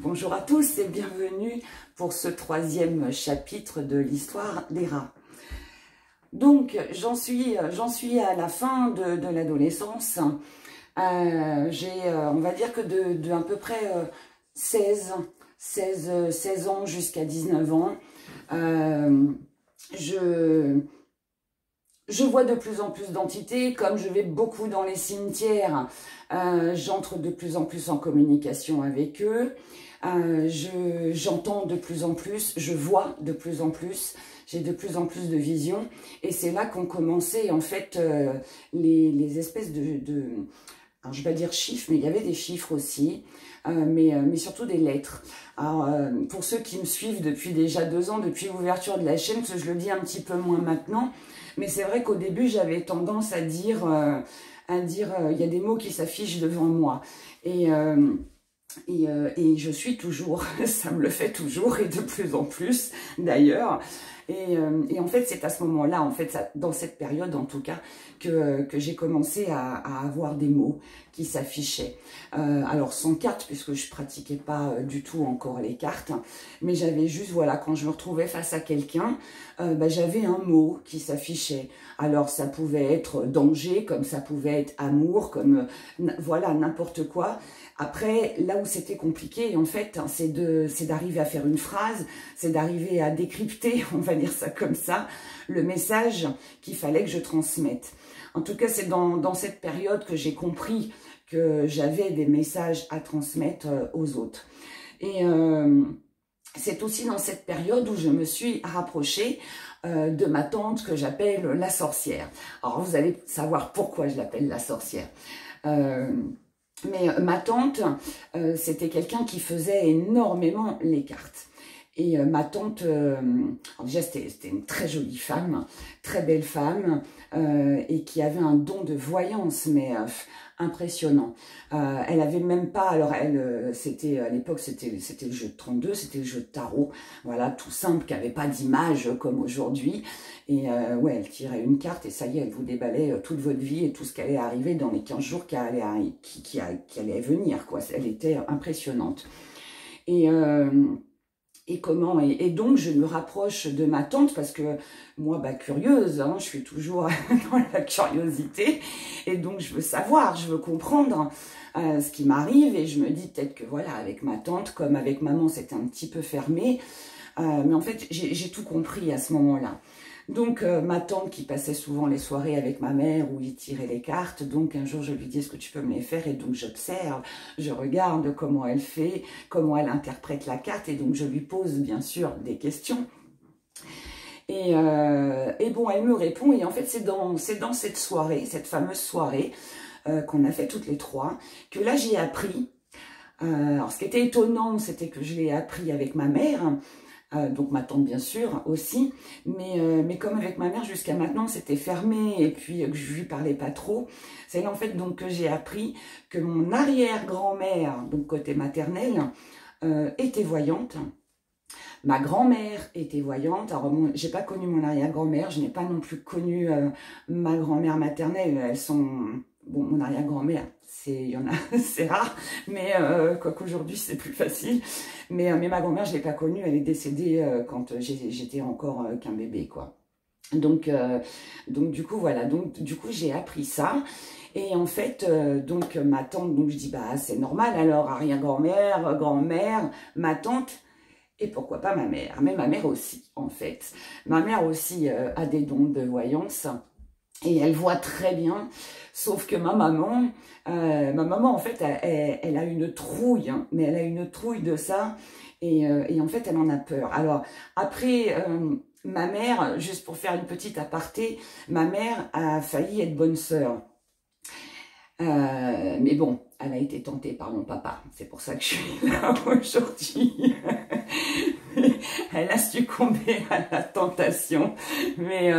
Bonjour à tous et bienvenue pour ce troisième chapitre de l'histoire des rats. Donc, j'en suis à la fin de l'adolescence. On va dire que de à peu près 16 ans jusqu'à 19 ans, je vois de plus en plus d'entités. Comme je vais beaucoup dans les cimetières, j'entre de plus en plus en communication avec eux. J'entends de plus en plus, je vois de plus en plus, j'ai de plus en plus de visions. Et c'est là qu'ont commencé en fait les espèces alors je vais pas dire chiffres, mais il y avait des chiffres aussi, mais surtout des lettres. Alors, pour ceux qui me suivent depuis déjà 2 ans, depuis l'ouverture de la chaîne, parce que je le dis un petit peu moins maintenant, mais c'est vrai qu'au début, j'avais tendance à dire, il y a des mots qui s'affichent devant moi. Et je suis toujours, ça me le fait toujours, et de plus en plus d'ailleurs. Et en fait, c'est à ce moment-là, en fait, dans cette période en tout cas, que j'ai commencé à avoir des mots qui s'affichaient. Alors sans carte, puisque je pratiquais pas du tout encore les cartes, mais j'avais juste, voilà, quand je me retrouvais face à quelqu'un, j'avais un mot qui s'affichait. Alors ça pouvait être danger, comme ça pouvait être amour, comme voilà, n'importe quoi. Après, là où c'était compliqué, en fait, c'est d'arriver à faire une phrase, c'est d'arriver à décrypter, on va dire ça comme ça, le message qu'il fallait que je transmette. En tout cas, c'est dans cette période que j'ai compris que j'avais des messages à transmettre aux autres. Et c'est aussi dans cette période où je me suis rapprochée de ma tante que j'appelle la sorcière. Alors, vous allez savoir pourquoi je l'appelle la sorcière. Mais ma tante, c'était quelqu'un qui faisait énormément les cartes. Et ma tante, déjà c'était une très jolie femme, très belle femme, et qui avait un don de voyance, mais impressionnant. Elle avait même pas, alors elle, c'était à l'époque, c'était le jeu de 32, c'était le jeu de tarot, voilà, tout simple, qui n'avait pas d'image comme aujourd'hui. Et ouais, elle tirait une carte et ça y est, elle vous déballait toute votre vie et tout ce qui allait arriver dans les 15 jours qui allaient venir, quoi. Elle était impressionnante. Et donc, je me rapproche de ma tante parce que moi, curieuse, hein, je suis toujours dans la curiosité. Et donc, je veux savoir, je veux comprendre ce qui m'arrive. Et je me dis peut-être que voilà, avec ma tante, comme avec maman, c'était un petit peu fermé. Mais en fait, j'ai tout compris à ce moment-là. Donc, ma tante qui passait souvent les soirées avec ma mère où il tirait les cartes, donc un jour je lui dis, est-ce que tu peux me les faire? Et donc j'observe, je regarde comment elle fait, comment elle interprète la carte, et donc je lui pose bien sûr des questions. Et bon, elle me répond, et en fait c'est dans cette soirée, cette fameuse soirée qu'on a fait toutes les trois, que là j'ai appris. Alors ce qui était étonnant, c'était que je l'ai appris avec ma mère, donc ma tante bien sûr aussi, mais comme avec ma mère jusqu'à maintenant c'était fermé et puis que je lui parlais pas trop, c'est là en fait donc que j'ai appris que mon arrière-grand-mère, donc côté maternel, était voyante. Ma grand-mère était voyante. Alors j'ai pas connu mon arrière-grand-mère, je n'ai pas non plus connu ma grand-mère maternelle. Elles sont, bon, mon arrière-grand-mère, c'est rare, mais quoi qu'aujourd'hui c'est plus facile. Mais ma grand-mère, je l'ai pas connue, elle est décédée quand j'étais encore qu'un bébé, quoi. Donc du coup voilà, donc du coup j'ai appris ça. Et en fait, donc ma tante, donc je dis c'est normal alors, arrière-grand-mère, grand-mère, ma tante. Et pourquoi pas ma mère, mais ma mère aussi, en fait. Ma mère aussi a des dons de voyance et elle voit très bien, sauf que ma maman en fait, elle a une trouille, hein, mais elle a une trouille de ça et en fait, elle en a peur. Alors, après, ma mère, juste pour faire une petite aparté, ma mère a failli être bonne sœur. Mais bon, elle a été tentée par mon papa. C'est pour ça que je suis là aujourd'hui. Elle a succombé à la tentation. Mais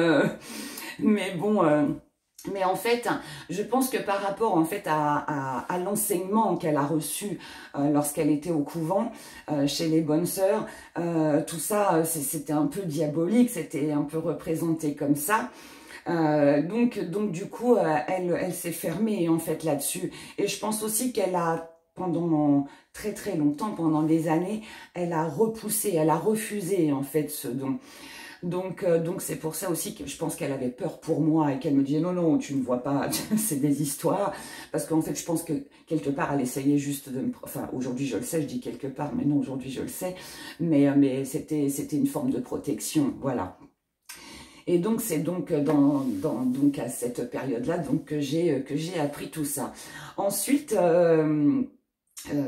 bon, mais en fait, je pense que par rapport en fait à l'enseignement qu'elle a reçu lorsqu'elle était au couvent chez les bonnes sœurs, tout ça, c'était un peu diabolique, c'était un peu représenté comme ça. Donc du coup, elle s'est fermée en fait là-dessus. Et je pense aussi qu'elle a pendant très très longtemps, pendant des années, elle a repoussé, elle a refusé en fait ce don. Donc c'est pour ça aussi que je pense qu'elle avait peur pour moi et qu'elle me disait non, tu ne vois pas, c'est des histoires. Parce qu'en fait, je pense que quelque part, elle essayait juste de me... Enfin, aujourd'hui, je le sais, je dis quelque part, mais non, aujourd'hui, je le sais. Mais c'était une forme de protection, voilà. Et donc, c'est donc, donc à cette période-là donc que j'ai appris tout ça. Ensuite,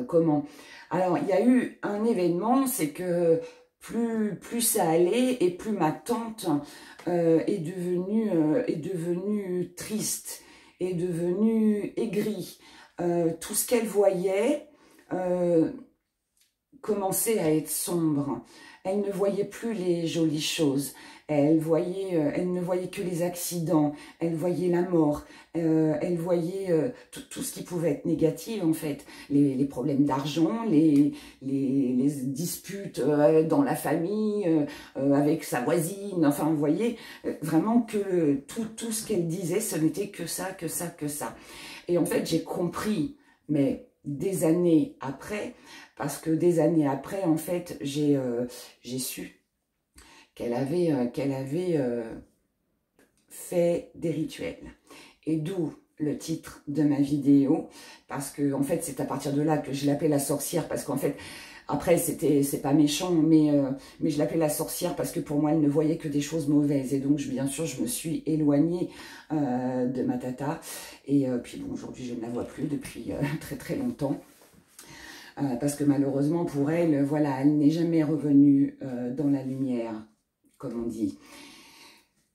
comment? Alors, il y a eu un événement, c'est que plus ça allait et plus ma tante est devenue triste, est devenue aigrie. Tout ce qu'elle voyait commençait à être sombre. Elle ne voyait plus les jolies choses. Elle ne voyait que les accidents. Elle voyait la mort. Elle voyait tout ce qui pouvait être négatif en fait. Les problèmes d'argent, les disputes dans la famille, avec sa voisine. Enfin, vous voyez vraiment que tout ce qu'elle disait, ce n'était que ça, que ça, que ça. Et en fait, j'ai compris, mais des années après, parce que des années après, en fait, j'ai su qu'elle avait fait des rituels. Et d'où le titre de ma vidéo, parce que en fait, c'est à partir de là que je l'appelais la sorcière, parce qu'en fait, après, c'est pas méchant, mais je l'appelais la sorcière parce que pour moi, elle ne voyait que des choses mauvaises. Et donc, bien sûr, je me suis éloignée de ma tata. Et puis bon, aujourd'hui, je ne la vois plus depuis très très longtemps. Parce que malheureusement pour elle, voilà, elle n'est jamais revenue dans la lumière, comme on dit.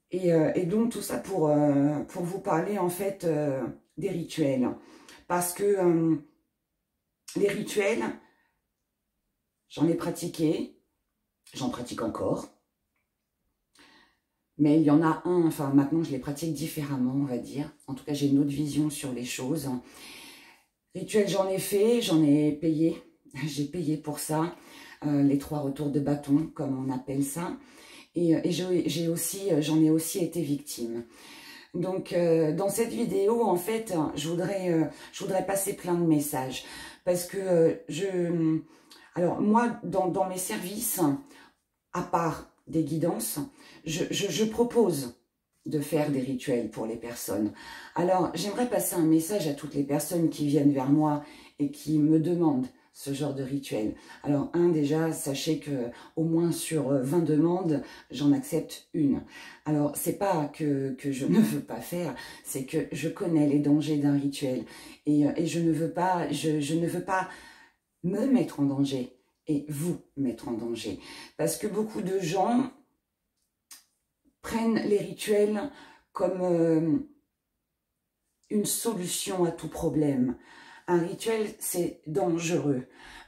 Et donc tout ça pour vous parler en fait des rituels. Parce que les rituels, j'en ai pratiqué, j'en pratique encore. Mais il y en a un, enfin maintenant je les pratique différemment, on va dire. En tout cas, j'ai une autre vision sur les choses. Rituel, j'en ai fait, j'en ai payé. J'ai payé pour ça, les 3 retours de bâton, comme on appelle ça. Et j'en ai aussi été victime. Donc, dans cette vidéo, en fait, je voudrais passer plein de messages. Parce que alors, moi, dans mes services, à part des guidances, je propose de faire des rituels pour les personnes. Alors, j'aimerais passer un message à toutes les personnes qui viennent vers moi et qui me demandent ce genre de rituel. Alors, déjà, sachez que au moins sur 20 demandes, j'en accepte une. Alors, c'est pas que je ne veux pas faire, c'est que je connais les dangers d'un rituel et je ne veux pas me mettre en danger et vous mettre en danger. Parce que beaucoup de gens prennent les rituels comme une solution à tout problème. Un rituel, c'est dangereux,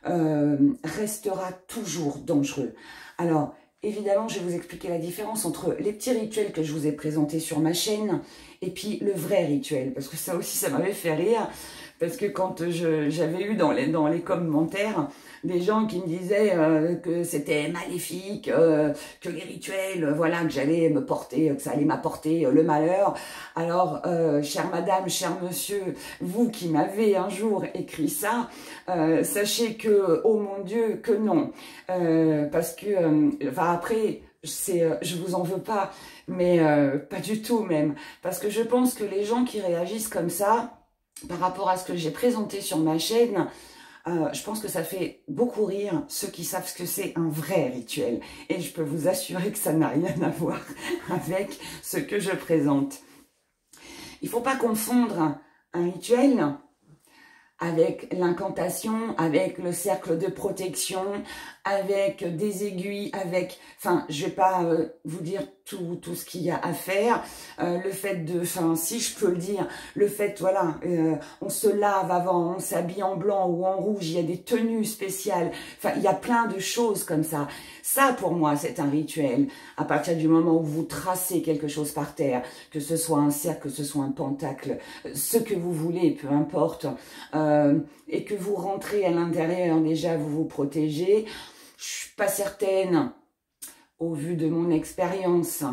restera toujours dangereux. Alors, évidemment, je vais vous expliquer la différence entre les petits rituels que je vous ai présentés sur ma chaîne et puis le vrai rituel, parce que ça aussi, ça m'avait fait rire, parce que quand j'avais eu dans les commentaires des gens qui me disaient que c'était maléfique, que les rituels, voilà, que j'allais me porter, que ça allait m'apporter le malheur. Alors, chère madame, cher monsieur, vous qui m'avez un jour écrit ça, sachez que, oh mon Dieu, que non. Parce que, enfin après, je vous en veux pas, mais pas du tout même. Parce que je pense que les gens qui réagissent comme ça, par rapport à ce que j'ai présenté sur ma chaîne, je pense que ça fait beaucoup rire ceux qui savent ce que c'est un vrai rituel. Et je peux vous assurer que ça n'a rien à voir avec ce que je présente. Il ne faut pas confondre un rituel avec l'incantation, avec le cercle de protection, avec des aiguilles, avec... Enfin, je vais pas vous dire tout ce qu'il y a à faire. Le fait de... Enfin, si je peux le dire, le fait, voilà, on se lave avant, on s'habille en blanc ou en rouge, il y a des tenues spéciales. Enfin, il y a plein de choses comme ça. Ça, pour moi, c'est un rituel. À partir du moment où vous tracez quelque chose par terre, que ce soit un cercle, que ce soit un pentacle, ce que vous voulez, peu importe, et que vous rentrez à l'intérieur, déjà, vous vous protégez. Je suis pas certaine, au vu de mon expérience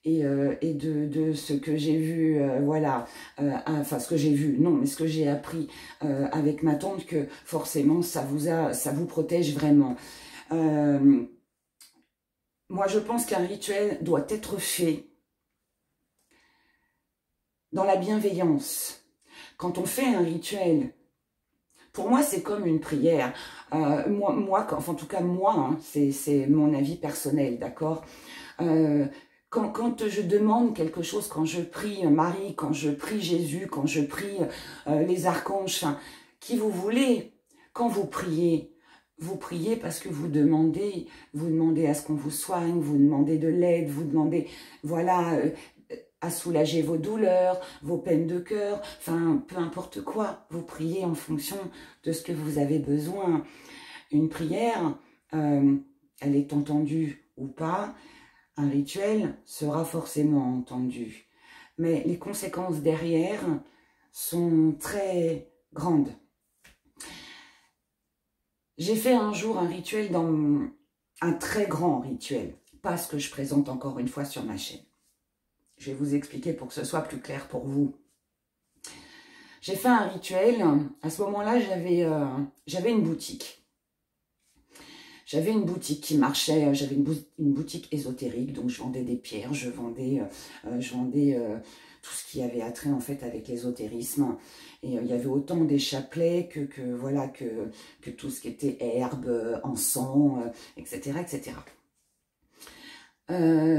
et de ce que j'ai vu, voilà, enfin ce que j'ai vu, non, mais ce que j'ai appris avec ma tante, que forcément ça vous protège vraiment. Moi je pense qu'un rituel doit être fait dans la bienveillance. Quand on fait un rituel, pour moi c'est comme une prière. Enfin en tout cas moi, hein, c'est mon avis personnel, d'accord. Quand je demande quelque chose, quand je prie Marie, quand je prie Jésus, quand je prie les archanges, enfin, qui vous voulez, quand vous priez parce que vous demandez à ce qu'on vous soigne, vous demandez de l'aide, vous demandez, voilà, à soulager vos douleurs, vos peines de cœur, enfin, peu importe quoi, vous priez en fonction de ce que vous avez besoin. Une prière, elle est entendue ou pas, un rituel sera forcément entendu. Mais les conséquences derrière sont très grandes. J'ai fait un jour un rituel, un très grand rituel, pas ce que je présente encore une fois sur ma chaîne. Je vais vous expliquer pour que ce soit plus clair pour vous. J'ai fait un rituel, à ce moment-là, j'avais une boutique. J'avais une boutique qui marchait, j'avais une boutique ésotérique, donc je vendais des pierres, je vendais tout ce qui avait attrait en fait avec l'ésotérisme. Et il y avait autant des chapelets que tout ce qui était herbes, encens, etc., etc.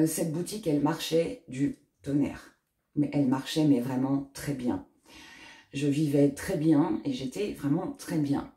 Cette boutique, elle marchait du tonnerre. Mais elle marchait, mais vraiment très bien. Je vivais très bien et j'étais vraiment très bien.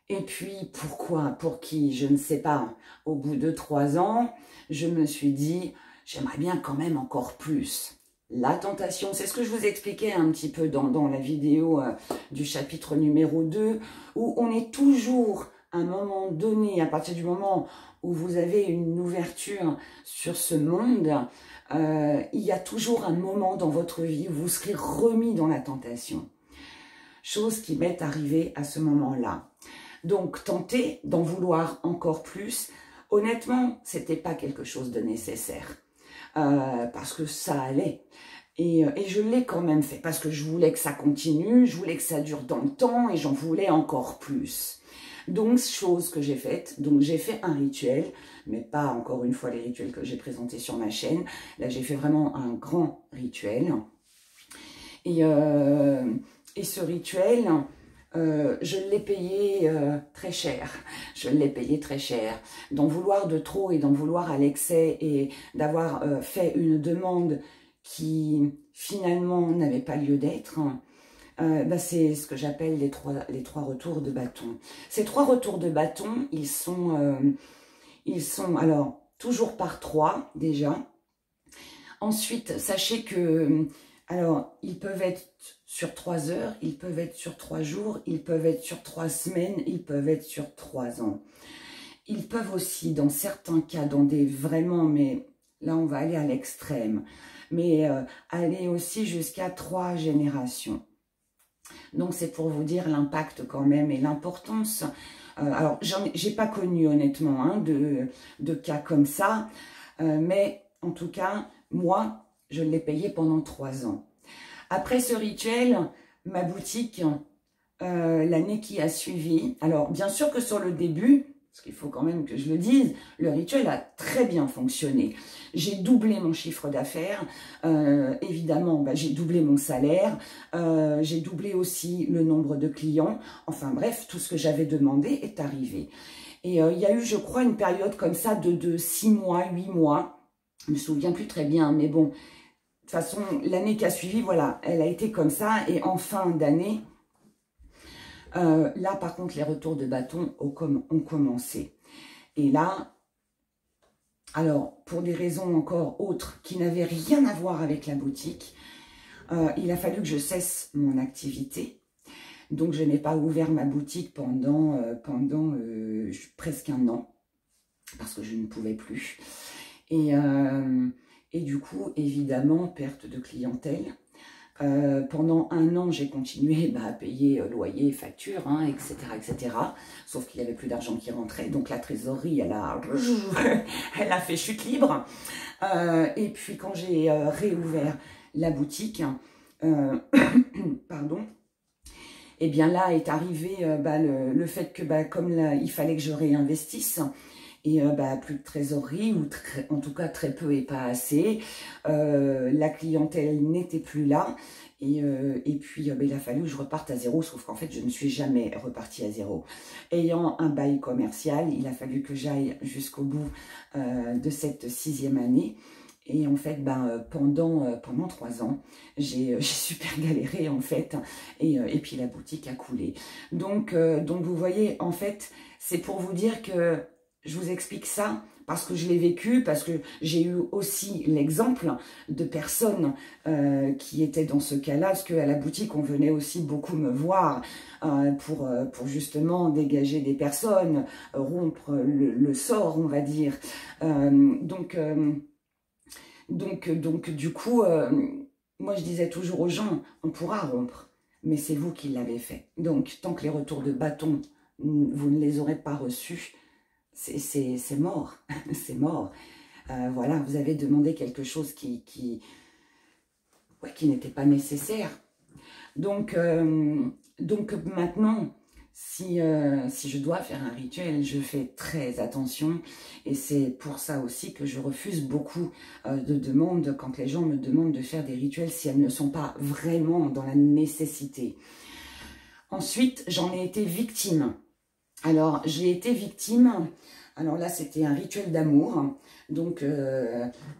Et puis, pourquoi, pour qui, je ne sais pas. Au bout de 3 ans, je me suis dit, j'aimerais bien quand même encore plus. La tentation, c'est ce que je vous expliquais un petit peu dans la vidéo du chapitre numéro 2, où on est toujours à un moment donné, à partir du moment où vous avez une ouverture sur ce monde, il y a toujours un moment dans votre vie où vous serez remis dans la tentation. Chose qui m'est arrivée à ce moment-là. Donc, tenter d'en vouloir encore plus, honnêtement, c'était pas quelque chose de nécessaire. Parce que ça allait. Et je l'ai quand même fait, parce que je voulais que ça continue, je voulais que ça dure dans le temps, et j'en voulais encore plus. Donc, chose que j'ai faite, donc j'ai fait un rituel, mais pas encore une fois les rituels que j'ai présentés sur ma chaîne. Là, j'ai fait vraiment un grand rituel. Et ce rituel, je l'ai payé très cher. Je l'ai payé très cher. D'en vouloir de trop et d'en vouloir à l'excès et d'avoir fait une demande qui finalement n'avait pas lieu d'être, c'est ce que j'appelle les trois retours de bâton. Ces 3 retours de bâton, ils sont alors toujours par 3 déjà. Ensuite, sachez que alors, ils peuvent être sur 3 heures, ils peuvent être sur 3 jours, ils peuvent être sur 3 semaines, ils peuvent être sur 3 ans. Ils peuvent aussi, dans certains cas, dans des vraiment, mais là on va aller à l'extrême, mais aller aussi jusqu'à 3 générations. Donc c'est pour vous dire l'impact quand même et l'importance. Alors, j'ai pas connu honnêtement hein, de cas comme ça, mais en tout cas, moi, je l'ai payé pendant 3 ans. Après ce rituel, ma boutique, l'année qui a suivi, alors bien sûr que sur le début, parce qu'il faut quand même que je le dise, le rituel a très bien fonctionné. J'ai doublé mon chiffre d'affaires, évidemment, j'ai doublé mon salaire, j'ai doublé aussi le nombre de clients. Enfin bref, tout ce que j'avais demandé est arrivé. Et il y a eu, je crois, une période comme ça de 6 mois, 8 mois. Je me souviens plus très bien, mais bon, de toute façon, l'année qui a suivi, voilà, elle a été comme ça. Et en fin d'année, là, par contre, les retours de bâton ont commencé. Et là, alors, pour des raisons encore autres qui n'avaient rien à voir avec la boutique, il a fallu que je cesse mon activité. Donc, je n'ai pas ouvert ma boutique pendant presque 1 an, parce que je ne pouvais plus. Et du coup, évidemment, perte de clientèle, Pendant un an, j'ai continué à payer loyer, facture, hein, etc., etc. Sauf qu'il n'y avait plus d'argent qui rentrait, donc la trésorerie, elle a, elle a fait chute libre. Et puis quand j'ai réouvert la boutique, pardon, et bien là est arrivé le fait que comme là, il fallait que je réinvestisse, et plus de trésorerie, ou en tout cas très peu et pas assez. La clientèle n'était plus là. Et puis, il a fallu que je reparte à zéro, sauf qu'en fait, je ne suis jamais repartie à zéro. Ayant un bail commercial, il a fallu que j'aille jusqu'au bout de cette 6e année. Et en fait, pendant 3 ans, j'ai super galéré, en fait. Et puis, la boutique a coulé. Donc vous voyez, en fait, c'est pour vous dire que je vous explique ça parce que je l'ai vécu, parce que j'ai eu aussi l'exemple de personnes qui étaient dans ce cas-là, parce qu'à la boutique, on venait aussi beaucoup me voir pour justement dégager des personnes, rompre le sort, on va dire. Donc, du coup, moi, je disais toujours aux gens, on pourra rompre, mais c'est vous qui l'avez fait. Donc, tant que les retours de bâton, vous ne les aurez pas reçus, c'est mort, c'est mort. Voilà, vous avez demandé quelque chose qui n'était pas nécessaire. Donc maintenant, si je dois faire un rituel, je fais très attention. Et c'est pour ça aussi que je refuse beaucoup de demandes quand les gens me demandent de faire des rituels si elles ne sont pas vraiment dans la nécessité. Ensuite, j'en ai été victime. Alors, j'ai été victime, alors là, c'était un rituel d'amour, donc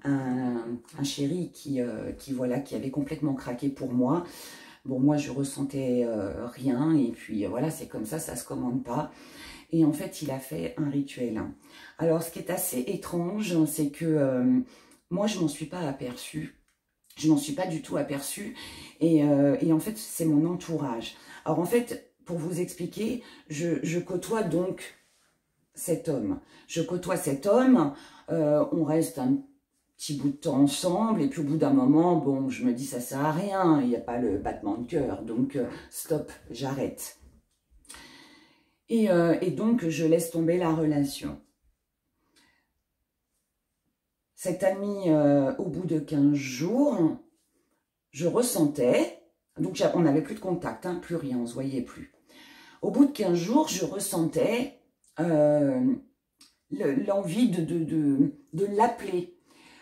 un chéri qui avait complètement craqué pour moi. Bon, moi, je ressentais rien, et puis voilà, c'est comme ça se commande pas. Et en fait, il a fait un rituel. Alors, ce qui est assez étrange, c'est que moi, je m'en suis pas aperçue. Je m'en suis pas du tout aperçue, et en fait, c'est mon entourage. Alors, en fait, pour vous expliquer, je côtoie donc cet homme. Je côtoie cet homme, on reste un petit bout de temps ensemble, et puis au bout d'un moment, bon, je me dis ça sert à rien, il n'y a pas le battement de cœur, donc stop, j'arrête. Et donc, je laisse tomber la relation. Cet ami, au bout de 15 jours, je ressentais, donc on n'avait plus de contact, hein, plus rien, on ne se voyait plus. Au bout de 15 jours, je ressentais l'envie de l'appeler.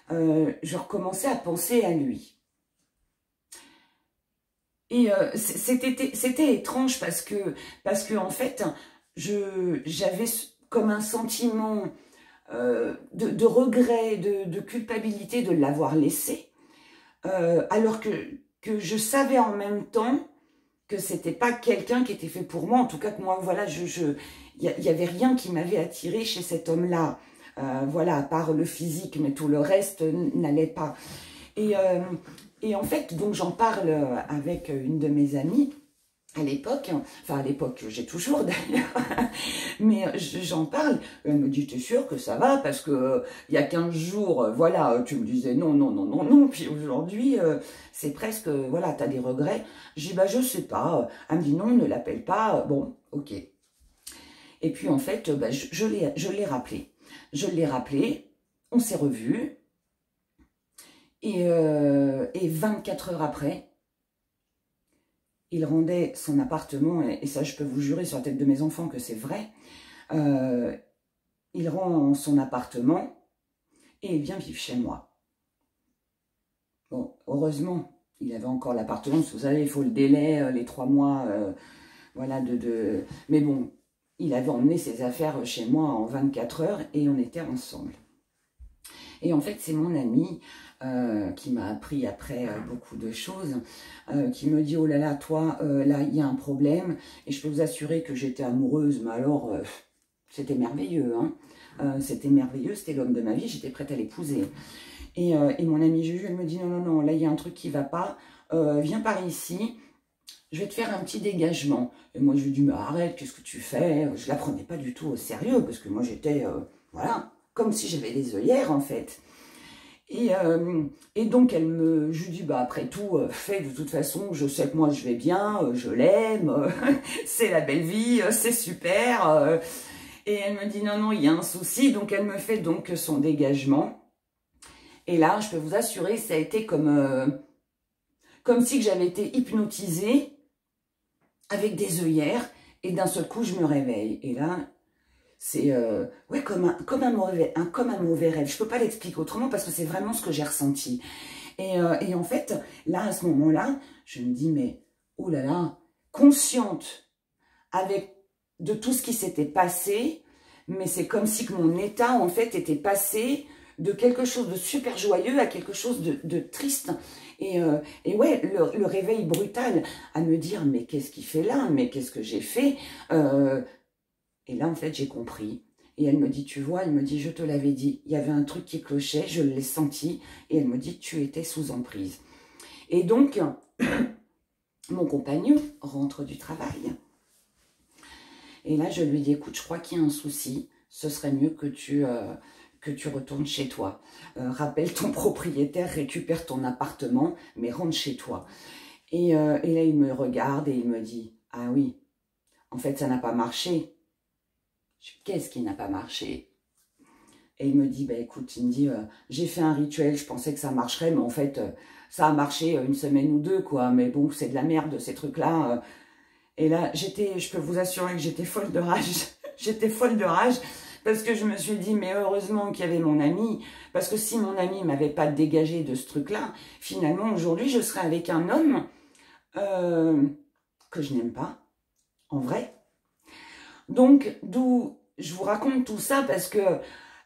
Je recommençais à penser à lui. Et c'était étrange parce que en fait, j'avais comme un sentiment de regret, de culpabilité de l'avoir laissé, alors que je savais en même temps que c'était pas quelqu'un qui était fait pour moi, en tout cas que moi, voilà, il y avait rien qui m'avait attiré chez cet homme-là, voilà, à part le physique, mais tout le reste n'allait pas. Et en fait, donc j'en parle avec une de mes amies, à l'époque, enfin à l'époque, j'ai toujours d'ailleurs, mais j'en parle, elle me dit, t'es sûre que ça va, parce que il y a 15 jours, voilà, tu me disais non, non, non, non, non, puis aujourd'hui, c'est presque, voilà, t'as des regrets. Je dis, je sais pas, elle me dit non, ne l'appelle pas, bon, ok. Et puis en fait, je l'ai rappelé. Je l'ai rappelé, on s'est revus, et 24 heures après, il rendait son appartement, et ça je peux vous jurer sur la tête de mes enfants que c'est vrai, il rend son appartement et il vient vivre chez moi. Bon, heureusement, il avait encore l'appartement, parce que vous savez, il faut le délai, les 3 mois, voilà, mais bon, il avait emmené ses affaires chez moi en 24 heures et on était ensemble. Et en fait, c'est mon ami qui m'a appris après beaucoup de choses, qui me dit, oh là là, toi, là, il y a un problème. Et je peux vous assurer que j'étais amoureuse, mais alors, c'était merveilleux. Hein. C'était merveilleux, c'était l'homme de ma vie, j'étais prête à l'épouser. Et mon amie Juju, elle me dit, non, non, non, là, il y a un truc qui ne va pas, viens par ici, je vais te faire un petit dégagement. Et moi, je lui dis, mais arrête, qu'est-ce que tu fais? Je ne la prenais pas du tout au sérieux, parce que moi, j'étais, voilà, comme si j'avais des œillères, en fait. Et donc, je lui dis, bah, après tout, fais de toute façon, je sais que moi, je vais bien, je l'aime, c'est la belle vie, c'est super. Et elle me dit, non, non, il y a un souci. Donc, elle me fait donc son dégagement. Et là, je peux vous assurer, ça a été comme si j'avais été hypnotisée avec des œillères. Et d'un seul coup, je me réveille. Et là, c'est ouais, comme un mauvais rêve. Je peux pas l'expliquer autrement parce que c'est vraiment ce que j'ai ressenti. Et en fait, là, à ce moment-là, je me dis, mais, oh là là, consciente de tout ce qui s'était passé, mais c'est comme si que mon état, en fait, était passé de quelque chose de super joyeux à quelque chose de triste. Et ouais, le réveil brutal à me dire, mais qu'est-ce qu'il fait là? Mais qu'est-ce que j'ai fait? Et là, en fait, j'ai compris. Et elle me dit, tu vois, elle me dit, je te l'avais dit, il y avait un truc qui clochait, je l'ai senti. Et elle me dit, tu étais sous emprise. Et donc, mon compagnon rentre du travail. Et là, je lui dis, écoute, je crois qu'il y a un souci. Ce serait mieux que tu retournes chez toi. Rappelle ton propriétaire, récupère ton appartement, mais rentre chez toi. Et là, il me regarde et il me dit, ah oui, en fait, ça n'a pas marché. Qu'est-ce qui n'a pas marché? Et il me dit, bah, écoute, il me dit, j'ai fait un rituel, je pensais que ça marcherait, mais en fait, ça a marché une semaine ou deux, quoi. Mais bon, c'est de la merde, ces trucs-là. Et là, je peux vous assurer que j'étais folle de rage. J'étais folle de rage parce que je me suis dit, mais heureusement qu'il y avait mon ami. Parce que si mon ami m'avait pas dégagé de ce truc-là, finalement, aujourd'hui, je serais avec un homme que je n'aime pas, en vrai. Donc, d'où je vous raconte tout ça parce que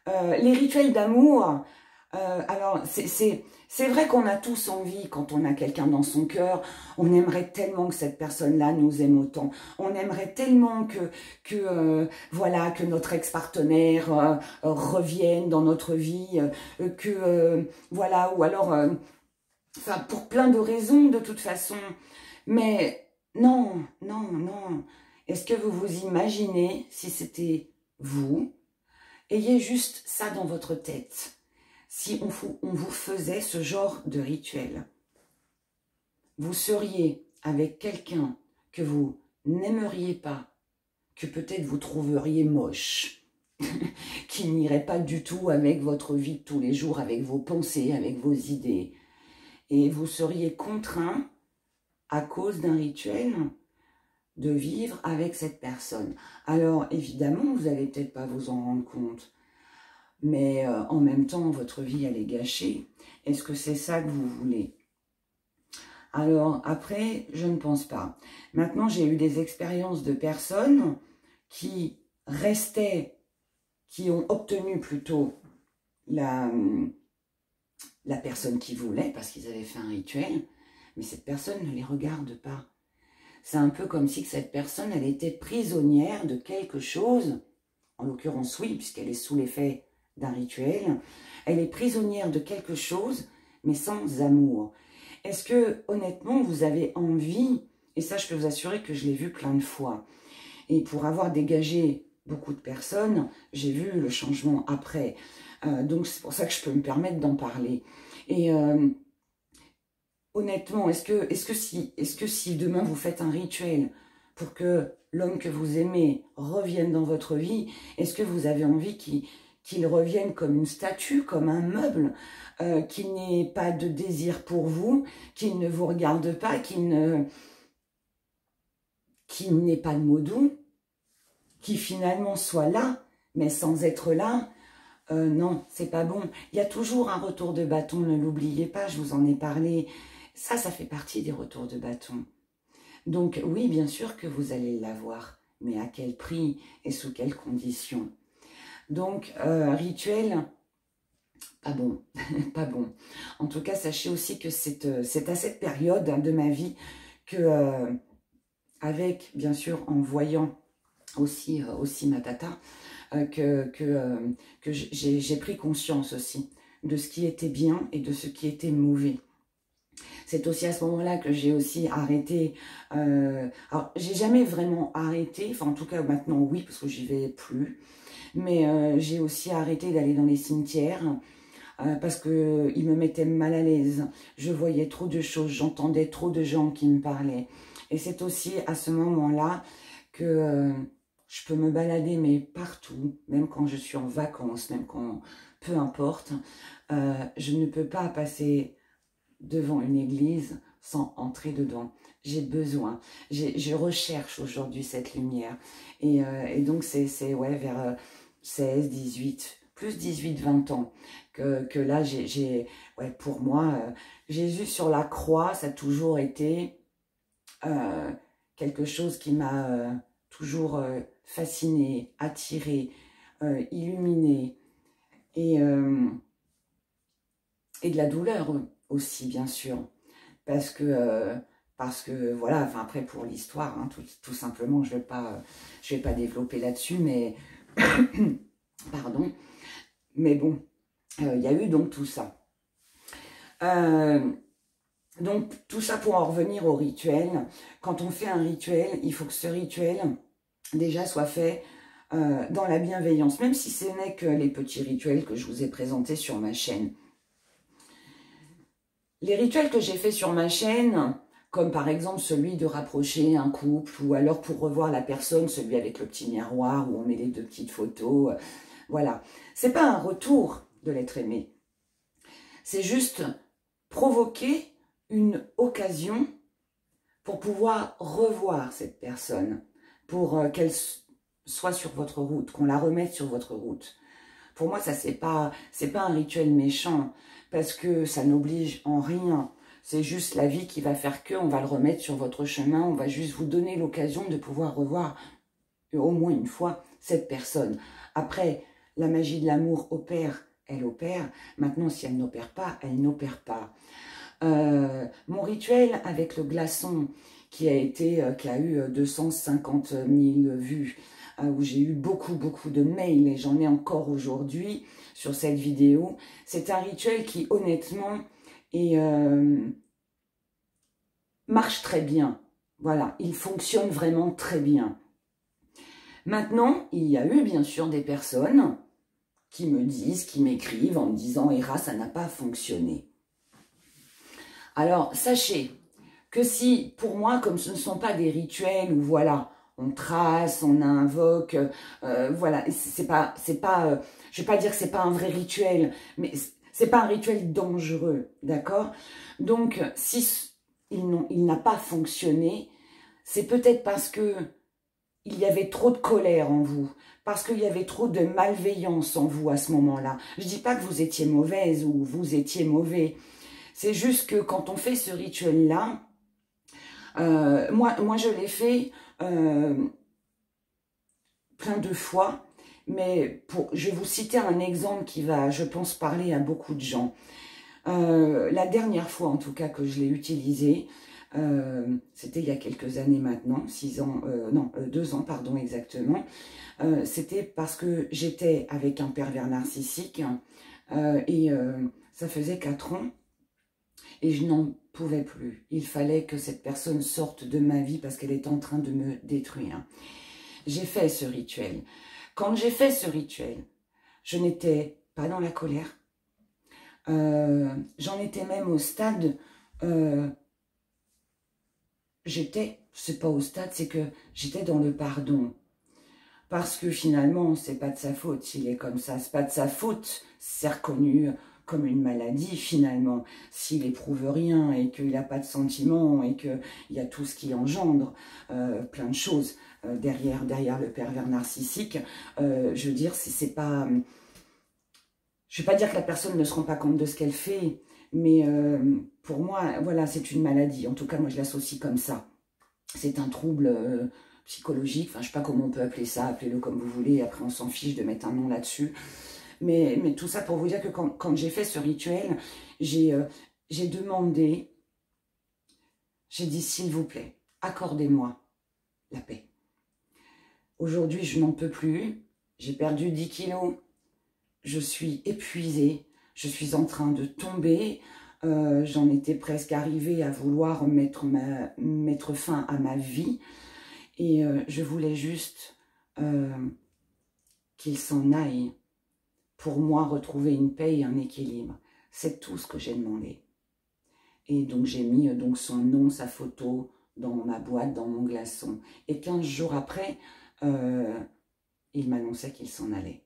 les rituels d'amour, alors c'est vrai qu'on a tous envie, quand on a quelqu'un dans son cœur, on aimerait tellement que cette personne-là nous aime autant. On aimerait tellement voilà, que notre ex-partenaire revienne dans notre vie, voilà, ou alors, enfin, pour plein de raisons de toute façon. Mais non, non, non. Est-ce que vous vous imaginez si c'était vous? Ayez juste ça dans votre tête. Si on vous faisait ce genre de rituel, vous seriez avec quelqu'un que vous n'aimeriez pas, que peut-être vous trouveriez moche, qui n'irait pas du tout avec votre vie de tous les jours, avec vos pensées, avec vos idées, et vous seriez contraint, à cause d'un rituel, de vivre avec cette personne. Alors, évidemment, vous n'allez peut-être pas vous en rendre compte, mais en même temps, votre vie, elle est gâchée. Est-ce que c'est ça que vous voulez? Alors, après, je ne pense pas. Maintenant, j'ai eu des expériences de personnes qui restaient, qui ont obtenu plutôt la personne qu'ils voulaient, parce qu'ils avaient fait un rituel, mais cette personne ne les regarde pas. C'est un peu comme si cette personne, elle était prisonnière de quelque chose, en l'occurrence oui, puisqu'elle est sous l'effet d'un rituel, elle est prisonnière de quelque chose, mais sans amour. Est-ce que, honnêtement, vous avez envie, et ça je peux vous assurer que je l'ai vu plein de fois, et pour avoir dégagé beaucoup de personnes, j'ai vu le changement après, donc c'est pour ça que je peux me permettre d'en parler. Et honnêtement, est-ce que si demain vous faites un rituel pour que l'homme que vous aimez revienne dans votre vie, est-ce que vous avez envie qu'il revienne comme une statue, comme un meuble, qu'il n'ait pas de désir pour vous, qu'il ne vous regarde pas, qu'il n'ait pas de mots doux, qu'il finalement soit là, mais sans être là? Non, c'est pas bon. Il y a toujours un retour de bâton, ne l'oubliez pas, je vous en ai parlé. Ça fait partie des retours de bâton. Donc oui, bien sûr que vous allez l'avoir, mais à quel prix et sous quelles conditions? Donc, rituel, pas bon, pas bon. En tout cas, sachez aussi que c'est à cette période de ma vie que, avec, bien sûr, en voyant aussi ma tata, que j'ai pris conscience aussi de ce qui était bien et de ce qui était mauvais. C'est aussi à ce moment-là que j'ai aussi arrêté. Alors, j'ai jamais vraiment arrêté. Enfin, en tout cas, maintenant, oui, parce que j'y vais plus. Mais j'ai aussi arrêté d'aller dans les cimetières. parce qu'il me mettait mal à l'aise. Je voyais trop de choses, j'entendais trop de gens qui me parlaient. Et c'est aussi à ce moment-là que je peux me balader, mais partout, même quand je suis en vacances, même quand, peu importe, je ne peux pas passer devant une église sans entrer dedans. J'ai besoin, je recherche aujourd'hui cette lumière. Et donc c'est ouais, vers 16, 18, plus 18, 20 ans, que là ouais, pour moi, Jésus sur la croix, ça a toujours été quelque chose qui m'a toujours fasciné, attiré, illuminé, et de la douleur aussi, bien sûr, parce que voilà, enfin après pour l'histoire, hein, tout simplement, je vais pas développer là-dessus, mais pardon, mais bon, il y a eu donc tout ça. Donc tout ça pour en revenir au rituel. Quand on fait un rituel, il faut que ce rituel déjà soit fait dans la bienveillance, même si ce n'est que les petits rituels que je vous ai présentés sur ma chaîne. Les rituels que j'ai faits sur ma chaîne, comme par exemple celui de rapprocher un couple, ou alors pour revoir la personne, celui avec le petit miroir où on met les deux petites photos, voilà. C'est pas un retour de l'être aimé. C'est juste provoquer une occasion pour pouvoir revoir cette personne, pour qu'elle soit sur votre route, qu'on la remette sur votre route. Pour moi, ça, c'est pas un rituel méchant, parce que ça n'oblige en rien. C'est juste la vie qui va faire que, on va le remettre sur votre chemin, on va juste vous donner l'occasion de pouvoir revoir au moins une fois cette personne. Après, la magie de l'amour opère, elle opère. Maintenant, si elle n'opère pas, elle n'opère pas. Mon rituel avec le glaçon, qui a eu 250 000 vues, où j'ai eu beaucoup de mails, et j'en ai encore aujourd'hui sur cette vidéo. C'est un rituel qui, honnêtement, marche très bien. Voilà, il fonctionne vraiment très bien. Maintenant, il y a eu bien sûr des personnes qui me disent, qui m'écrivent en me disant « Héra, ça n'a pas fonctionné ». Alors, sachez que si, pour moi, comme ce ne sont pas des rituels où, voilà, on trace, on invoque, voilà, je vais pas dire que c'est pas un vrai rituel, mais c'est pas un rituel dangereux, d'accord? Donc, si il n'a pas fonctionné, c'est peut-être parce que il y avait trop de colère en vous, parce qu'il y avait trop de malveillance en vous à ce moment-là. Je dis pas que vous étiez mauvaise ou vous étiez mauvais, c'est juste que quand on fait ce rituel-là, moi je l'ai fait plein de fois, mais je vais vous citer un exemple qui va, je pense, parler à beaucoup de gens. La dernière fois, en tout cas, que je l'ai utilisé, c'était il y a quelques années maintenant, 2 ans, pardon, exactement. C'était parce que j'étais avec un pervers narcissique et ça faisait 4 ans et je n'en pouvais plus. Il fallait que cette personne sorte de ma vie parce qu'elle est en train de me détruire. J'ai fait ce rituel. Quand j'ai fait ce rituel, je n'étais pas dans la colère. J'en étais même au stade, c'est pas au stade, c'est que j'étais dans le pardon. Parce que finalement, c'est pas de sa faute s'il est comme ça, c'est pas de sa faute, c'est reconnu comme une maladie finalement, s'il éprouve rien et qu'il n'a pas de sentiments et qu'il y a tout ce qui engendre, plein de choses derrière le pervers narcissique. Je veux dire, c'est pas... Je ne vais pas dire que la personne ne se rend pas compte de ce qu'elle fait, mais pour moi, voilà, c'est une maladie. En tout cas, moi, je l'associe comme ça. C'est un trouble psychologique, enfin, je ne sais pas comment on peut appeler ça, appelez-le comme vous voulez, après on s'en fiche de mettre un nom là-dessus. Mais tout ça pour vous dire que quand j'ai fait ce rituel, j'ai demandé, j'ai dit, s'il vous plaît, accordez-moi la paix. Aujourd'hui, je n'en peux plus, j'ai perdu 10 kilos, je suis épuisée, je suis en train de tomber, j'en étais presque arrivée à vouloir mettre fin à ma vie et je voulais juste qu'il s'en aille, pour moi retrouver une paix et un équilibre. C'est tout ce que j'ai demandé. Et donc j'ai mis donc son nom, sa photo dans ma boîte, dans mon glaçon. Et 15 jours après, il m'annonçait qu'il s'en allait.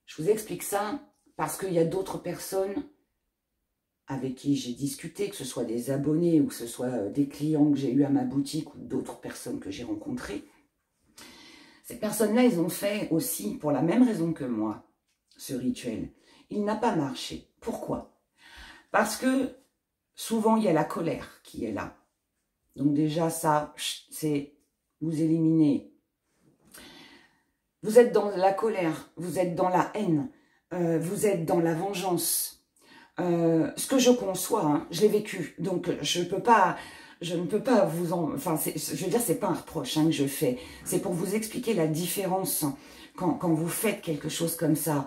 Je vous explique ça parce qu'il y a d'autres personnes avec qui j'ai discuté, que ce soit des abonnés ou que ce soit des clients que j'ai eu à ma boutique ou d'autres personnes que j'ai rencontrées. Ces personnes-là, ils ont fait aussi, pour la même raison que moi, ce rituel. Il n'a pas marché. Pourquoi? Parce que souvent, il y a la colère qui est là. Donc déjà, ça, c'est vous éliminer. Vous êtes dans la colère, vous êtes dans la haine, vous êtes dans la vengeance. Ce que je conçois, hein, je l'ai vécu, donc je ne peux pas vous en... Enfin, je veux dire, c'est pas un reproche hein, que je fais. C'est pour vous expliquer la différence quand vous faites quelque chose comme ça,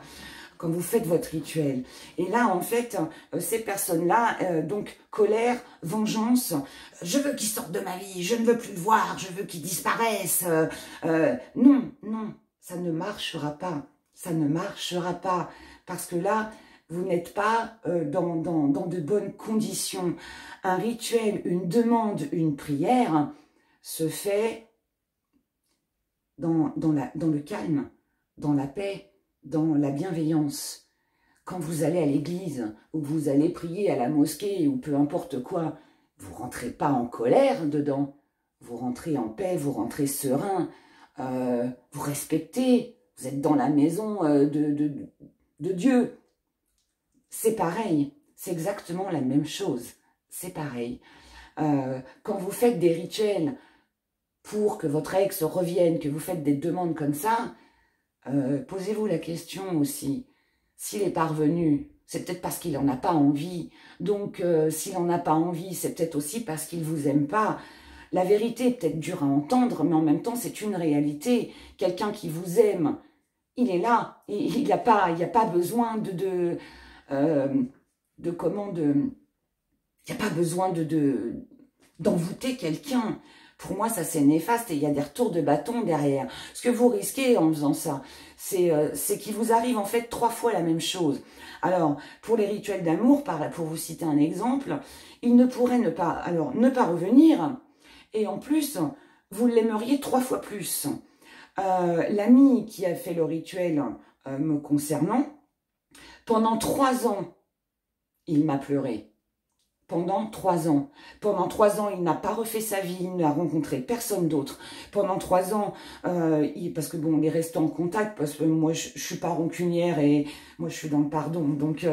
quand vous faites votre rituel. Et là, en fait, ces personnes-là, donc colère, vengeance, je veux qu'il sorte de ma vie, je ne veux plus le voir, je veux qu'il disparaisse. Non, non, ça ne marchera pas. Ça ne marchera pas. Parce que là, vous n'êtes pas dans de bonnes conditions. Un rituel, une demande, une prière se fait dans le calme, dans la paix, dans la bienveillance. Quand vous allez à l'église ou que vous allez prier à la mosquée ou peu importe quoi, vous rentrez pas en colère dedans. Vous rentrez en paix, vous rentrez serein, vous respectez, vous êtes dans la maison de Dieu. C'est pareil, c'est exactement la même chose, c'est pareil. Quand vous faites des rituels pour que votre ex revienne, que vous faites des demandes comme ça, posez-vous la question aussi, s'il est parvenu, c'est peut-être parce qu'il n'en a pas envie. Donc, s'il n'en a pas envie, c'est peut-être aussi parce qu'il ne vous aime pas. La vérité est peut-être dure à entendre, mais en même temps, c'est une réalité. Quelqu'un qui vous aime, il est là. Il n'y a pas besoin il n'y a pas besoin d'envoûter quelqu'un. Pour moi, ça c'est néfaste et il y a des retours de bâton derrière. Ce que vous risquez en faisant ça, c'est qu'il vous arrive en fait 3 fois la même chose. Alors, pour les rituels d'amour, pour vous citer un exemple, il ne pourrait ne pas revenir et en plus, vous l'aimeriez 3 fois plus. L'ami qui a fait le rituel me concernant, pendant 3 ans, il m'a pleuré. Pendant 3 ans. Pendant 3 ans, il n'a pas refait sa vie, il n'a rencontré personne d'autre. Pendant 3 ans, parce que bon, on est resté en contact, parce que moi, je suis pas rancunière et moi, je suis dans le pardon. Donc,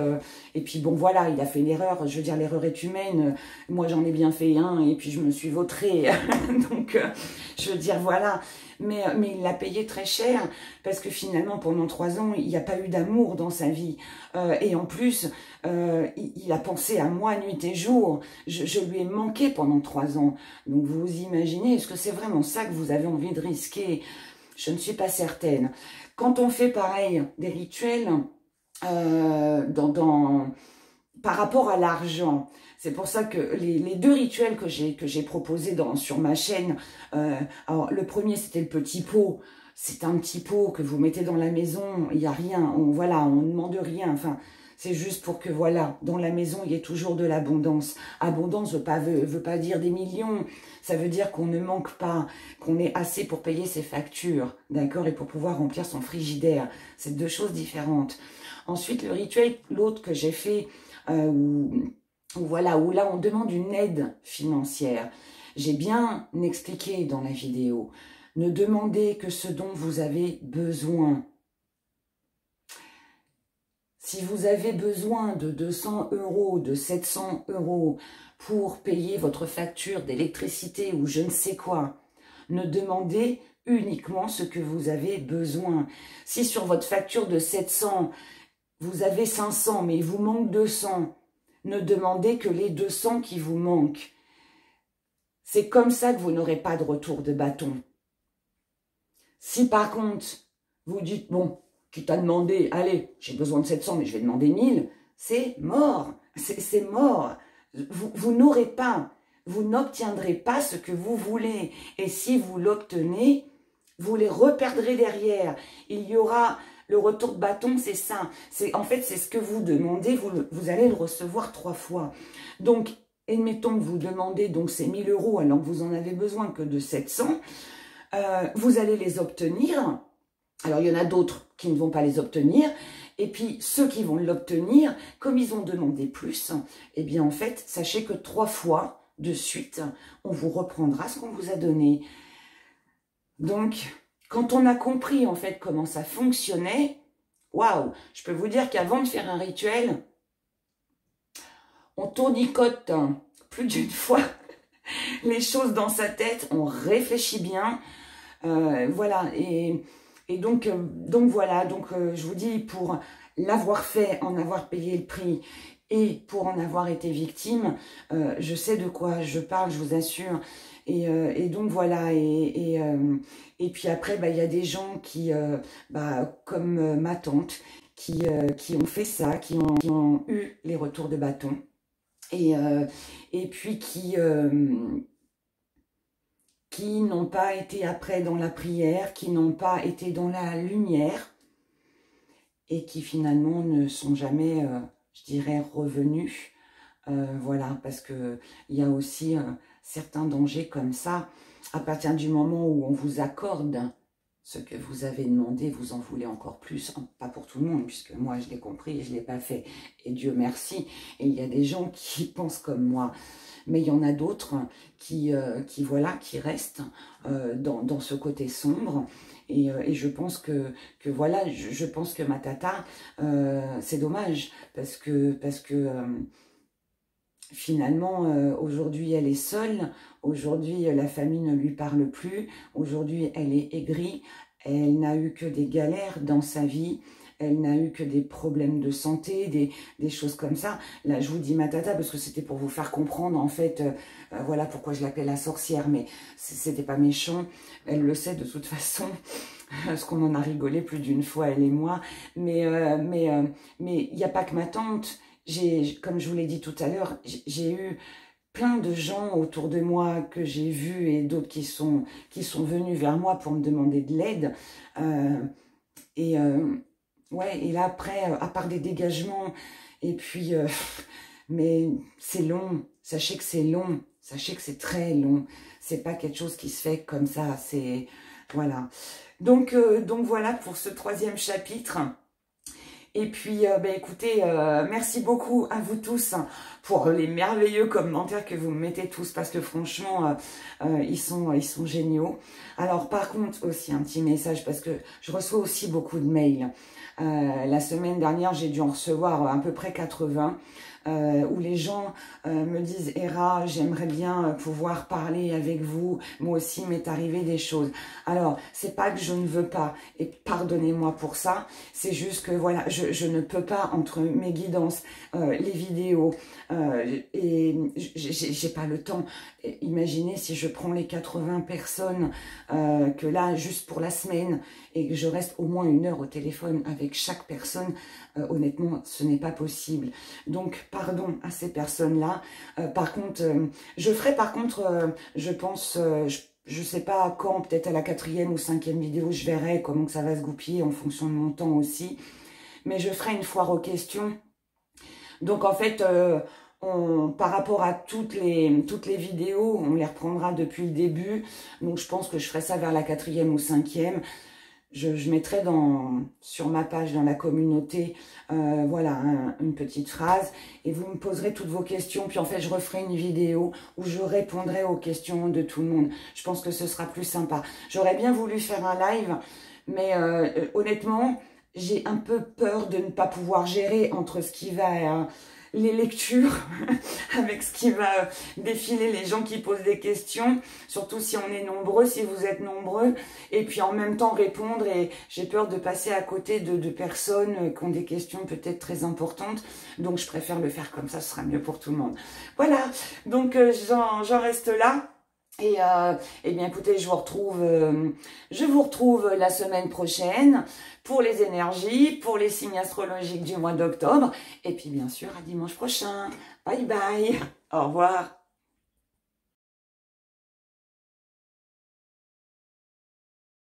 et puis bon, voilà, il a fait l'erreur. Je veux dire, l'erreur est humaine. Moi, j'en ai bien fait un et puis je me suis vautrée. Donc, je veux dire, voilà. Mais il l'a payé très cher parce que finalement, pendant 3 ans, il n'y a pas eu d'amour dans sa vie. Et en plus, il a pensé à moi nuit et jour. Je lui ai manqué pendant 3 ans. Donc vous imaginez, est-ce que c'est vraiment ça que vous avez envie de risquer? Je ne suis pas certaine. Quand on fait pareil, des rituels par rapport à l'argent, c'est pour ça que les 2 rituels que j'ai proposés sur ma chaîne, alors le premier c'était le petit pot. C'est un petit pot que vous mettez dans la maison, il n'y a rien, voilà, on ne demande rien, enfin, c'est juste pour que, voilà, dans la maison, il y ait toujours de l'abondance. Abondance veut pas dire des millions, ça veut dire qu'on ne manque pas, qu'on ait assez pour payer ses factures, d'accord, et pour pouvoir remplir son frigidaire. C'est 2 choses différentes. Ensuite, le rituel, l'autre que j'ai fait, où là, on demande une aide financière. J'ai bien expliqué dans la vidéo. Ne demandez que ce dont vous avez besoin. Si vous avez besoin de 200 €, de 700 € pour payer votre facture d'électricité ou je ne sais quoi, ne demandez uniquement ce que vous avez besoin. Si sur votre facture de 700, vous avez 500 mais il vous manque 200, ne demandez que les 200 qui vous manquent. C'est comme ça que vous n'aurez pas de retour de bâton. Si par contre, vous dites, bon, quitte à demander, allez, j'ai besoin de 700, mais je vais demander 1000, c'est mort, c'est mort. Vous n'aurez pas, vous n'obtiendrez pas ce que vous voulez. Et si vous l'obtenez, vous les reperdrez derrière. Il y aura Le retour de bâton, c'est ça. En fait, c'est ce que vous demandez, vous allez le recevoir 3 fois. Donc, admettons que vous demandez, donc c'est 1000 € alors que vous en avez besoin que de 700. Vous allez les obtenir. Alors, il y en a d'autres qui ne vont pas les obtenir. Et puis, ceux qui vont l'obtenir, comme ils ont demandé plus, eh bien, en fait, sachez que 3 fois de suite, on vous reprendra ce qu'on vous a donné. Donc, quand on a compris, en fait, comment ça fonctionnait, waouh, je peux vous dire qu'avant de faire un rituel, on tournicote plus d'une fois les choses dans sa tête, on réfléchit bien, voilà, et donc voilà, je vous dis, pour l'avoir fait, en avoir payé le prix, et pour en avoir été victime, je sais de quoi je parle, je vous assure. Et donc voilà, et puis après, il y a des gens qui, comme ma tante, qui ont fait ça, qui ont eu les retours de bâton, et puis qui n'ont pas été après dans la prière, qui n'ont pas été dans la lumière, et qui finalement ne sont jamais, je dirais, revenus. Voilà, parce que il y a aussi certains dangers comme ça. À partir du moment où on vous accorde ce que vous avez demandé, vous en voulez encore plus. Pas pour tout le monde, puisque moi je l'ai compris et je ne l'ai pas fait. Et Dieu merci. Et il y a des gens qui pensent comme moi. Mais il y en a d'autres qui restent dans ce côté sombre. Et je pense que voilà, je pense que ma tata, c'est dommage, parce que finalement, aujourd'hui, elle est seule. Aujourd'hui, la famille ne lui parle plus. Aujourd'hui, elle est aigrie. Elle n'a eu que des galères dans sa vie. Elle n'a eu que des problèmes de santé, des choses comme ça. Là, je vous dis ma tata parce que c'était pour vous faire comprendre, en fait, voilà pourquoi je l'appelle la sorcière. Mais c'était pas méchant. Elle le sait de toute façon. Parce qu'on en a rigolé plus d'une fois, elle et moi. Mais il n'y a pas que ma tante. Comme je vous l'ai dit tout à l'heure, j'ai eu plein de gens autour de moi que j'ai vus et d'autres qui sont venus vers moi pour me demander de l'aide. Ouais, et là après, à part des dégagements, et puis, mais c'est long. Sachez que c'est long. Sachez que c'est très long. C'est pas quelque chose qui se fait comme ça. C'est voilà. Donc voilà pour ce 3e chapitre. Et puis, écoutez, merci beaucoup à vous tous pour les merveilleux commentaires que vous me mettez tous, parce que franchement, ils sont géniaux. Alors, par contre, aussi un petit message, parce que je reçois aussi beaucoup de mails. La semaine dernière, j'ai dû en recevoir à peu près 80. Où les gens me disent « Héra, j'aimerais bien pouvoir parler avec vous, moi aussi il m'est arrivé des choses ». Alors, c'est pas que je ne veux pas, et pardonnez-moi pour ça, c'est juste que voilà, je ne peux pas, entre mes guidances, les vidéos, et j'ai pas le temps. Imaginez si je prends les 80 personnes que là, juste pour la semaine, et que je reste au moins 1 heure au téléphone avec chaque personne, honnêtement, ce n'est pas possible. Donc, pardon à ces personnes-là. Par contre, je ferai par contre, je pense, je sais pas quand, peut-être à la 4e ou 5e vidéo, je verrai comment que ça va se goupiller en fonction de mon temps aussi. Mais je ferai une foire aux questions. Donc, en fait, par rapport à toutes les vidéos, on les reprendra depuis le début. Donc, je pense que je ferai ça vers la 4e ou 5e. Je mettrai sur ma page, dans la communauté, voilà, une petite phrase, et vous me poserez toutes vos questions, puis en fait je referai une vidéo où je répondrai aux questions de tout le monde. Je pense que ce sera plus sympa. J'aurais bien voulu faire un live, mais honnêtement, j'ai un peu peur de ne pas pouvoir gérer entre ce qui va... les lectures, avec ce qui va défiler, les gens qui posent des questions, surtout si on est nombreux, si vous êtes nombreux, et puis en même temps répondre, et j'ai peur de passer à côté de personnes qui ont des questions peut-être très importantes, donc je préfère le faire comme ça, ce sera mieux pour tout le monde. Voilà, donc j'en reste là. Et bien écoutez, je vous retrouve la semaine prochaine pour les énergies, pour les signes astrologiques du mois d'octobre. Et puis bien sûr, à dimanche prochain. Bye bye. Au revoir.